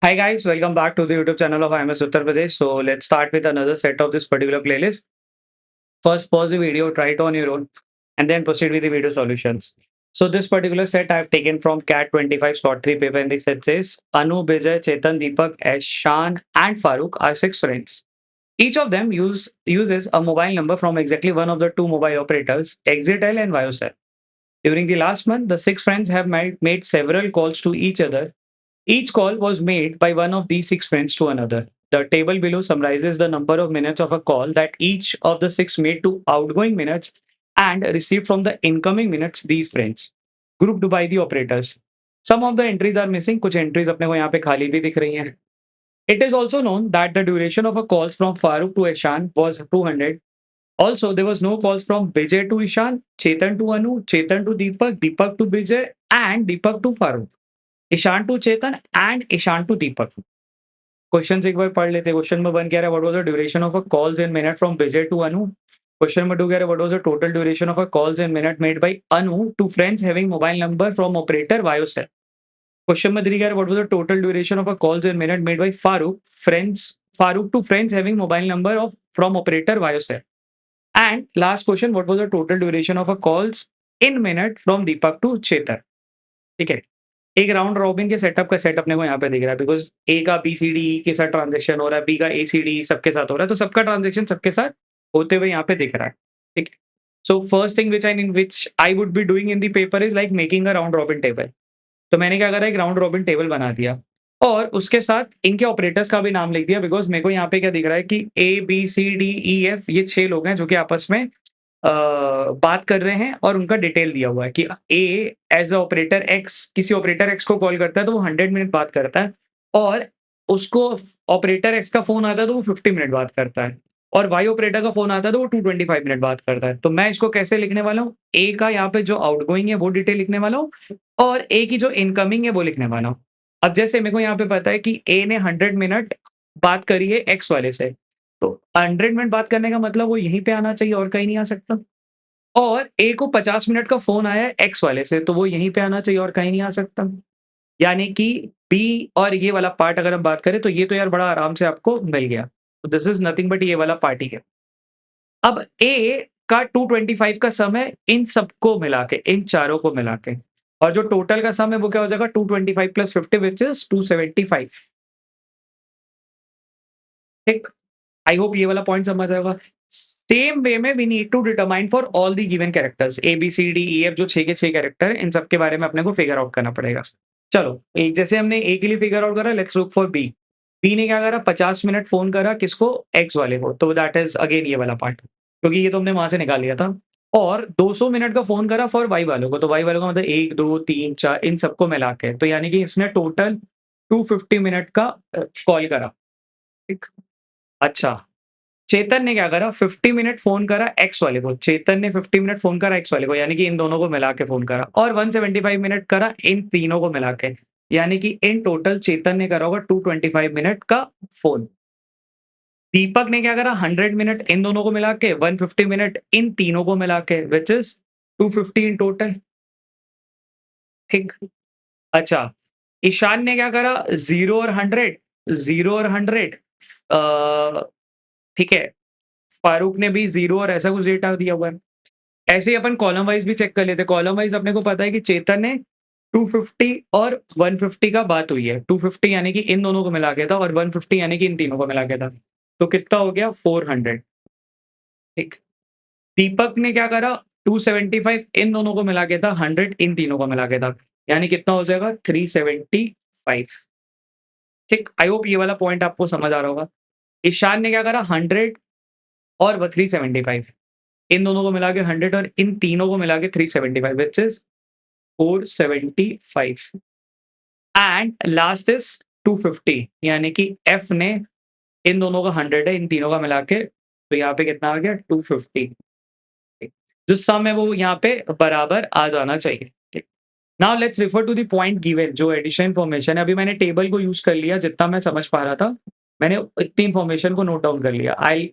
Hi guys, welcome back to the YouTube channel of IMS Uttar Pradesh. So let's start with another set of this particular playlist. First, pause the video, try it on your own, and then proceed with the video solutions. So this particular set I've taken from CAT 25 Spot 3 paper, and the set says Anu, Bijay, Chetan, Deepak, Eshan, and Farooq are six friends. Each of them uses a mobile number from exactly one of the two mobile operators, Exitel and Viocel. During the last month, the six friends have made several calls to each other. Each call was made by one of these six friends to another. The table below summarizes the number of minutes of a call that each of the six made to outgoing minutes and received from the incoming minutes these friends, grouped by the operators. Some of the entries are missing, कुछ entries अपने को यहाँ पे खाली भी दिख रही हैं. It is also known that the duration of a calls from Farooq to Ishan was 200. Also, there was no calls from Bijay to Ishan, Chetan to Anu, Chetan to Deepak, Deepak to Bijay, and Deepak to Farooq. Ishaan to Chetan and Ishaan to Deepak. Question एक बार पढ़ लेते. Question number 1 कह रहा है what was the duration of a calls in minute from Vijay to Anu. Question number 2 कह रहा है what was the total duration of a calls in minute made by Anu to friends having mobile number from operator Vayosel. Question number 3 कह रहा है what was the total duration of a calls in minute made by Farooq to friends having mobile number of from operator Vayosel. And last question what was the total duration of a calls in minute from Deepak to Chetan. ठीक है. एक round robin के setup का set अपने को यहाँ पे दिख रहा है बिकॉज़ ए का बी-सी-डी के साथ ट्रांज़ैक्शन हो रहा है, बी का ए-सी-डी सबके साथ हो रहा है, तो सबका ट्रांज़ैक्शन सबके साथ होते हुए यहाँ पे दिख रहा है, ठीक है? So first thing which I would be doing in the paper is like making a round robin table. तो मैंने क्या करा, एक राउंड रॉबिन टेबल बना दिया और उसके साथ इनके ऑपरेटर्स का भी नाम लिख दिया बिकॉज़ मेरे को यहाँ पे क्या दिख रहा है कि ए, B, C, D, E, F ये 6 लोग हैं जो कि आपस में अ, बात कर रहे हैं और उनका डिटेल दिया हुआ है कि ए एज़ अ ऑपरेटर एक्स किसी ऑपरेटर एक्स को कॉल करता है तो वो 100 मिनट बात करता है और उसको ऑपरेटर एक्स का फ़ोन आता है तो वो 50 मिनट बात करता है और वाई ऑपरेटर का फ़ोन आता है तो वो 225 मिनट बात करता है। तो मैं इसको कैसे लिखने वाला हूँ, ए का यहाँ पे जो आउटगोइंग है वो डिटेल लिखने वाला हूँ और ए की जो इनकमिंग है वो लिखने वाला हूँ। अब जैसे मेरे को यहाँ पे पता है कि ए ने 100 मिनट बात करी है एक्स वाले से, तो 100 मिनट बात करने का मतलब वो यहीं पे आना चाहिए और कहीं नहीं आ सकता। और ए को 50 मिनट का फ़ोन आया है एक्स वाले से, तो वो यहीं पे आना चाहिए और कहीं नहीं आ सकता। यानी कि बी और ये वाला पार्ट अगर हम बात करें तो ये तो यार बड़ा आराम से आपको मिल गया। तो दिस इज़ नथिंग बट ये वाला पार्ट ही है। अब ए का 225 का सम है इन सबको मिला के, इन चारों को मिला के और जो टोटल का सम है वो क्या हो जाएगा 225 प्लस 50 व्हिच इज़ 275. ठीक? आई होप ये वाला पॉइंट समझ आएगा। सेम वे में we need to determine for all the given characters A, B, C, D, E, F जो 6 के 6 कैरेक्टर हैं, इन सब के बारे में अपने को फिगर आउट करना पड़ेगा। चलो, एक जैसे हमने ए के लिए फिगर आउट करा, let's look for B. B ने क्या करा 50 मिनट फ़ोन करा किसको? एक्स वाले को, तो दैट इज़ अगेन ये वाला पार्ट, क्योंकि ये तो हमने वहाँ से निकाल लिया था। और 200 मिनट का फ़ोन करा फॉर वाई वालों को, तो वाई वालों का मतलब 1, 2, 3, 4 इन सबको मिला के, तो यानी कि इसने टोटल 250 मिनट का कॉल करा, ठीक? अच्छा, चेतन ने क्या करा 50 मिनट फ़ोन करा एक्स वाले को, चेतन ने 50 मिनट फ़ोन करा एक्स वाले को, यानी कि इन दोनों को मिला के फ़ोन करा और 175 मिनट करा इन तीनों को मिला के, यानी कि इन टोटल चेतन ने करा होगा 225 मिनट का फ़ोन। दीपक ने क्या करा 100 मिनट इन दोनों को मिला के, 150 मिनट इन तीनों को मिला के व्हिच इज़ 250 इन टोटल, ठीक? अच्छा, ईशान ने क्या करा 0 और 100, 0 और 100 ठीक है? फारूक ने भी 0 और ऐसा कुछ डेटा दिया हुआ है। ऐसे ही अपन कॉलम वाइज़ भी चेक कर लेते हैं। कॉलम वाइज़ अपने को पता है कि चेतन ने 250 और 150 का बात हुई है। 250 यानी कि इन दोनों को मिला के था और 150 यानी कि इन तीनों को मिला के था। तो कितना हो गया 400, ठीक। दीपक ने क्या करा 275 इन दोनों को मिला के था, 100 इन तीनों को मिला के था। यानी कितना हो जाएगा 375, ठीक। आई होप ये वाला पॉइंट आपको समझ आ रहा होगा। ईशान ने क्या करा 100 और वो 375 इन दोनों को मिला के 100 और इन तीनों को मिला के 375 which is 475 and last is 250 यानी कि एफ ने इन दोनों का 100 है, इन तीनों का मिला के, तो यहाँ पे कितना आ गया 250, ठीक। जो सम है वो यहाँ पे बराबर आ जाना चाहिए, ठीक। Now let's refer to the point given जो एडिशन इन्फॉर्मेशन है। अभी मैंने टेबल को यूज़ कर लिया जितना मैं समझ पा रहा था। मैंने इतनी इन्फॉर्मेशन को नोट डाउन कर लिया। आई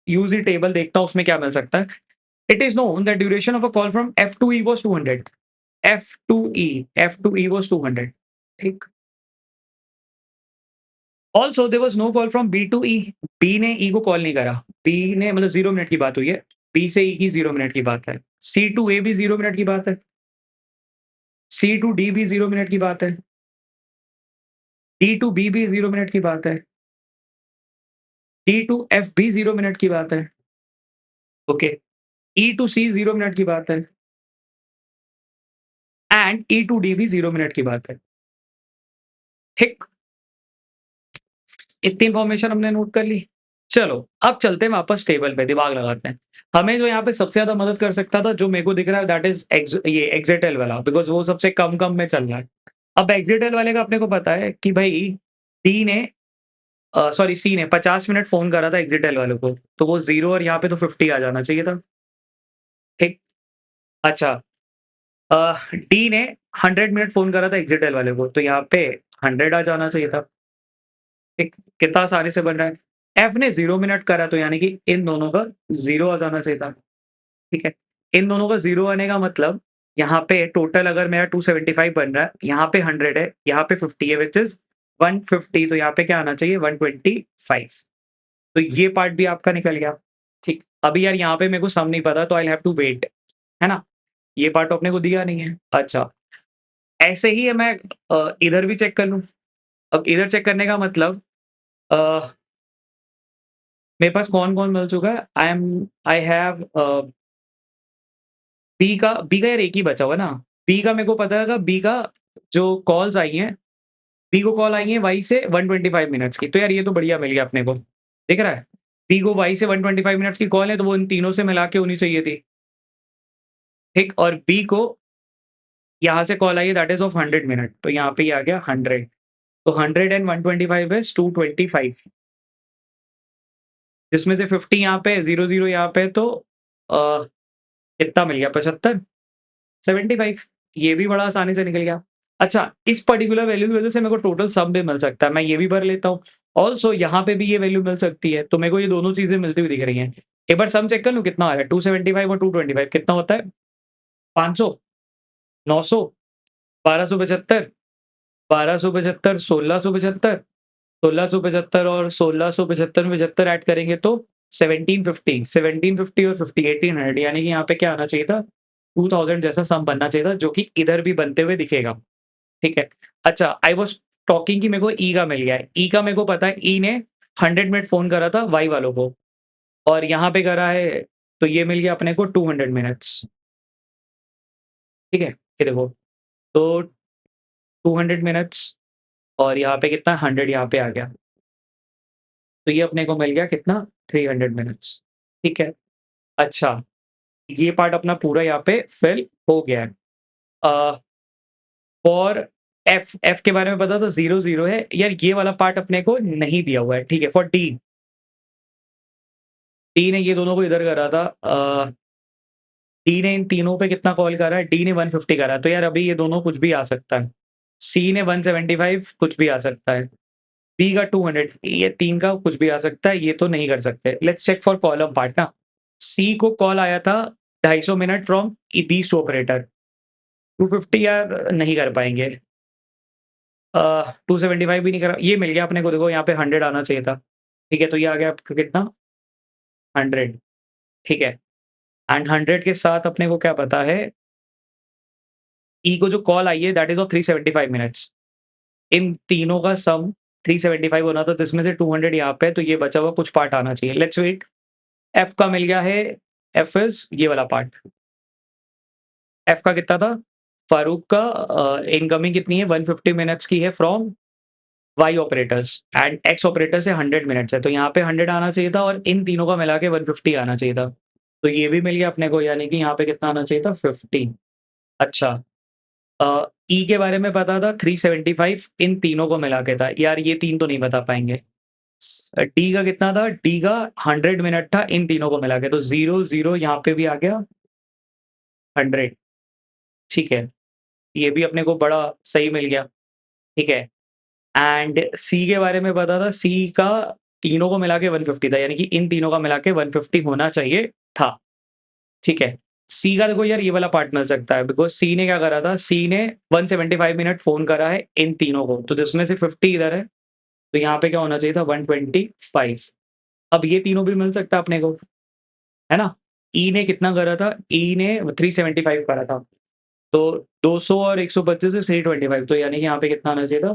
यूज़ द टेबल, देखता हूँ उसमें क्या मिल सकता है। It is known that duration of a call from F to E was 200. F to E was 200. ठीक। Also there was no call from B to E. B ने ई को call नहीं करा। बी ने मतलब 0 मिनट की बात हुई है। बी से ई की 0 मिनट की बात है। सी टू ए भी 0 मिनट की बात है। सी टू डी भी 0 मिनट की बात है। डी टू बी भी 0 मिनट की बात है। डी टू एफ भी 0 मिनट की बात है। Okay. E to C 0 minute की बात है। एंड ई टू डी भी 0 मिनट की बात है। ठीक, इतनी इन्फॉर्मेशन हमने नोट कर ली। चलो, अब चलते हैं वापस टेबल पे, दिमाग लगाते हैं। हमें जो यहाँ पे सबसे ज़्यादा मदद कर सकता था, जो मेरे को दिख रहा है दैट इज़ ये एक्सेटेल वाला, बिकॉज़ वो सबसे कम में चल रहा है। अब एक्सेटेल वाले का अपने को पता है कि भई डी ने सॉरी सी ने 50 मिनट फ़ोन करा था एक्सेटेल वाले को, तो वो 0 और यहाँ पे तो 50 आ जाना चाहिए था। ठीक, अच्छा डी ने 100 मिनट फ़ोन करा था एक्सेटेल वाले को, तो यहाँ पे 100 आ जाना चाहिए था। ठीक, कितना आसानी से बन रहा है। एफ ने 0 मिनट करा, तो यानी कि इन दोनों का 0 आ जाना चाहिए था। ठीक है। इन दोनों का 0 आने का मतलब यहाँ पे टोटल अगर मेरा 275 बन रहा है, यहाँ पे 100 है, यहाँ पे 50 है व्हिच इज़ 150, तो यहाँ पे क्या आना चाहिए 125। तो ये पार्ट भी आपका निकल गया। ठीक। अभी यार यहाँ पे मेरे को सम नहीं पता, तो I will have to wait, है ना? ये पार्ट तो अपने को दिया नहीं है। अच्छा, ऐसे ही है मैं इधर भी चेक कर लूँ। अब इधर चेक करने का मतलब अ, मेरे पास कौन-कौन मिल चुका है? आई हैव बी का यार एक ही बचा हुआ है ना। बी का मेरे को पता है बी का जो कॉल्स आई हैं, बी को कॉल आई है वाई से 125 मिनट्स की। तो यार ये तो बढ़िया मिल गया अपने को। दिख रहा है? बी को वाई से 125 मिनट्स की कॉल है, तो वो इन तीनों से मिला के होनी चाहिए थी। ठीक, और बी को यहाँ से कॉल आई है दैट इज़ ऑफ 100 मिनट, तो यहाँ पे ये आ गया 100। तो 100 एंड 125 इज़ 225, जिसमें से 50 यहाँ पे, 0-0 यहाँ पे, तो अ, कितना मिल गया 75, 75। ये भी बड़ा आसानी से निकल गया। अच्छा, इस पर्टिकुलर वैल्यू की वज़ह से मेरे को टोटल सम भी मिल सकता है, मैं ये भी भर लेता हूँ। ऑल्सो यहाँ पे भी ये वैल्यू मिल सकती है, तो मेरे को ये दोनों चीज़ें मिलती हुई दिख रही हैं। एक बार सम चेक कर लूँ कितना आ रहा है, 275 और 225 कितना होता है? 500, 900, 1275, 1275, 1675, 1675 और 1675 में 75 ऐड करेंगे तो 1750, 1750 और 50, 1800, यानी कि यहाँ पे क्या आना चाहिए था? 2000 जैसा सम बनना चाहिए था, जो कि इधर भी बनते हुए दिखेगा। ठीक है। अच्छा, आई वाज़ टॉकिंग कि मेरे को ई का मिल गया है। ई का मेरे को पता है, ई ने 100 मिनट फ़ोन करा था वाई वालों को, और यहाँ पे करा है, तो ये मिल गया अपने को 200 मिनट्स। ठीक है? ये देखो, तो 200 मिनट्स और यहाँ पे कितना 100 यहाँ पे आ गया। तो ये अपने को मिल गया कितना 300 मिनट्स। ठीक है। अच्छा, ये पार्ट अपना पूरा यहाँ पे फिल हो गया है। अ, फॉर एफ के बारे में पता था 0-0 है। यार ये वाला पार्ट अपने को नहीं दिया हुआ है। ठीक है, फॉर डी ने ये दोनों को इधर करा था। डी ने इन तीनों पे कितना कॉल करा है? डी ने 150 करा है, तो यार अभी ये दोनों कुछ भी आ सकता है। सी ने 175 कुछ भी आ सकता है। बी का 200, ये 3 का कुछ भी आ सकता है, ये तो नहीं कर सकते। Let's check for column part ना। सी को कॉल आया था 250 minute from these two operator. 250 यार नहीं कर पाएँगे। 275 भी नहीं करा, ये मिल गया अपने को, देखो यहाँ पे 100 आना चाहिए था। ठीक है, तो ये आ गया आपका कितना 100। ठीक है, एंड 100 के साथ अपने को क्या पता है, ई को जो कॉल आई है दैट इज़ ऑफ 375 मिनट्स। इन तीनों का सम 375 होना था, जिसमें से 200 यहाँ पे है, तो ये बचा हुआ कुछ पार्ट आना चाहिए। Let's wait. एफ का मिल गया है, एफ इज़ ये वाला पार्ट। एफ का कितना था? फारूक का इनकमिंग कितनी है? 150 मिनट्स की है from Y operators, and X operator से 100 मिनट्स है, तो यहाँ पे 100 आना चाहिए था, और इन तीनों का मिला के 150 आना चाहिए था। तो ये भी मिल गया अपने को, यानी कि यहाँ पे कितना आना चाहिए था 50। अच्छा, ई के बारे में पता था 375 इन तीनों को मिला के था। यार ये 3 तो नहीं बता पाएँगे। डी का कितना था? डी का 100 मिनट था इन तीनों को मिला के, तो 0-0 यहाँ पे भी आ गया 100। ठीक है, ये भी अपने को बड़ा सही मिल गया। ठीक है, एंड सी के बारे में पता था, सी का तीनों को मिला के 150 था, यानी कि इन तीनों का मिला के 150 होना चाहिए था। ठीक है, सी का देखो यार ये वाला पार्ट मिल सकता है, बिकॉज़ सी ने क्या करा था, सी ने 175 मिनट फ़ोन करा है इन तीनों को, तो जिसमें से 50 इधर है, तो यहाँ पे क्या होना चाहिए था 125। अब ये तीनों भी मिल सकता है अपने को, है ना? ई ने कितना करा था? ई ने 375 करा था। तो 200 और 125 से 325, तो यानी कि यहाँ पे कितना आना चाहिए था?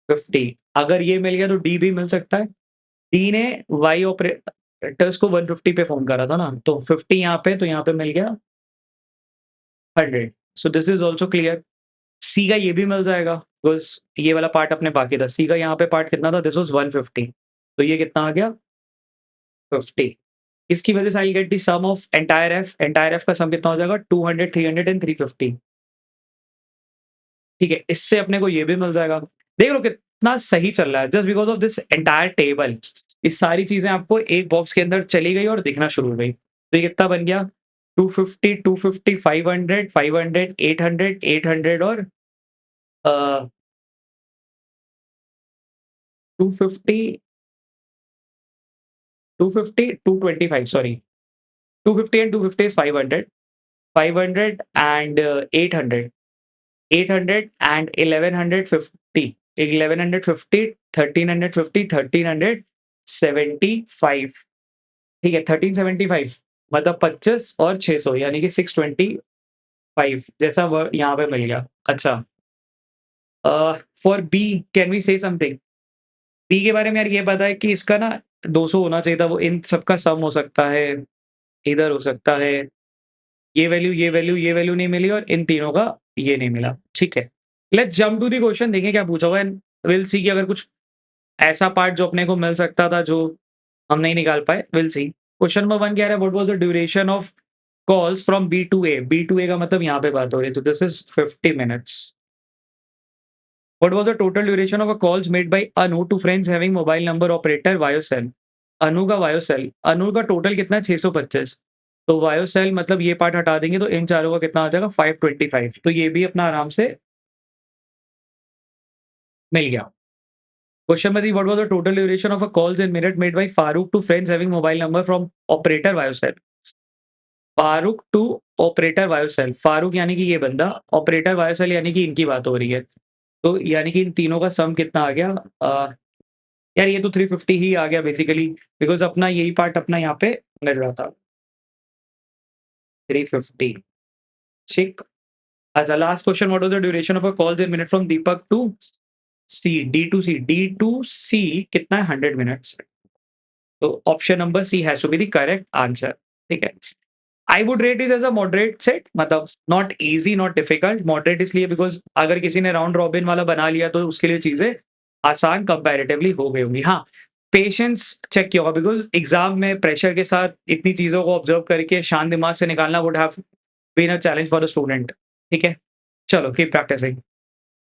50। अगर ये मिल गया तो डी भी मिल सकता है। डी ने वाई ऑपरेटर्स को 150 पे फ़ोन करा था ना, तो 50 यहाँ पे, तो यहाँ पे मिल गया 100। So this is also clear. C का ये भी मिल जाएगा, बिकॉज़ ये वाला पार्ट अपने बाकी था। सी का यहाँ पे पार्ट कितना था? दिस वाज़ 150, तो ये कितना आ गया? 50। इसकी वजह से I get the sum of entire F का सम कितना हो जाएगा? 200, 300 एंड 350। ठीक है, इससे अपने को ये भी मिल जाएगा। देख लो कितना सही चल रहा है, just because of this entire table. ये सारी चीज़ें आपको एक बॉक्स के अंदर चली गई और दिखना शुरू हो गई। तो ये कितना बन गया? 250, 250, 500, 500, 800, 800 और 250, 250, 225, sorry. 250 and 250 is 500, 500 and 800, 800 and 1150, 1150, 1350, 1375। ठीक है, 1375 मतलब 25 और 600 यानी कि 625 जैसा वर्ड यहाँ पे मिल गया। अच्छा, for B can we say something? B के बारे में यार ये पता है कि इसका ना 200 होना चाहिए था, वो इन सबका सम हो सकता है, इधर हो सकता है, ये वैल्यू, ये वैल्यू, ये वैल्यू नहीं मिली और इन तीनों का ये नहीं मिला। ठीक है। Let's jump to the question, देखें क्या पूछा हुआ है एंड विल सी कि अगर कुछ ऐसा पार्ट जो अपने को मिल सकता था जो हम नहीं निकाल पाए, विल सी। क्वेश्चन नंबर 1 कह रहा है what was the duration of calls from B to A? B to A का मतलब यहाँ पे बात हो रही है, तो this is 50 minutes. What was the total duration of a calls made by Anu to friends having mobile number operator Vayosel? Anu का वायोसेल, अनु का टोटल कितना है? 625। तो वायोसेल मतलब ये पार्ट हटा देंगे तो इन चारों का कितना आ जाएगा? 525। तो ये भी अपना आराम से मिल गया। Question number 3 what was the total duration of a calls in minute made by Farooq to friends having mobile number from operator Vayosel? Farooq to operator Vayosel, Farooq यानी कि ये बंदा, ऑपरेटर वायोसेल यानी कि इनकी बात हो रही है। तो यानी कि इन तीनों का सम कितना आ गया? यार ये तो 350 ही आ गया बेसिकली, बिकॉज़ अपना यही पार्ट अपना यहाँ पे मिल रहा था। 350। ठीक। अच्छा, last question what was the duration of a calls in minute from Deepak to C, D to C, D to C कितना है? 100 मिनट्स। तो option number C has to be the correct answer. ठीक है। I would rate it as a moderate set, मतलब not easy, not difficult. Moderate इसलिए because अगर किसी ने राउंड रॉबिन वाला बना लिया तो उसके लिए चीज़ें आसान कंपैरेटिवली हो गई होंगी। हाँ, पेशेंस चेक किया होगा बिकॉज़ एग्ज़ाम में प्रेशर के साथ इतनी चीज़ों को ऑब्ज़र्व करके शांत दिमाग से निकालना would have been a challenge for the student. ठीक है? चलो कीप प्रैक्टिसिंग।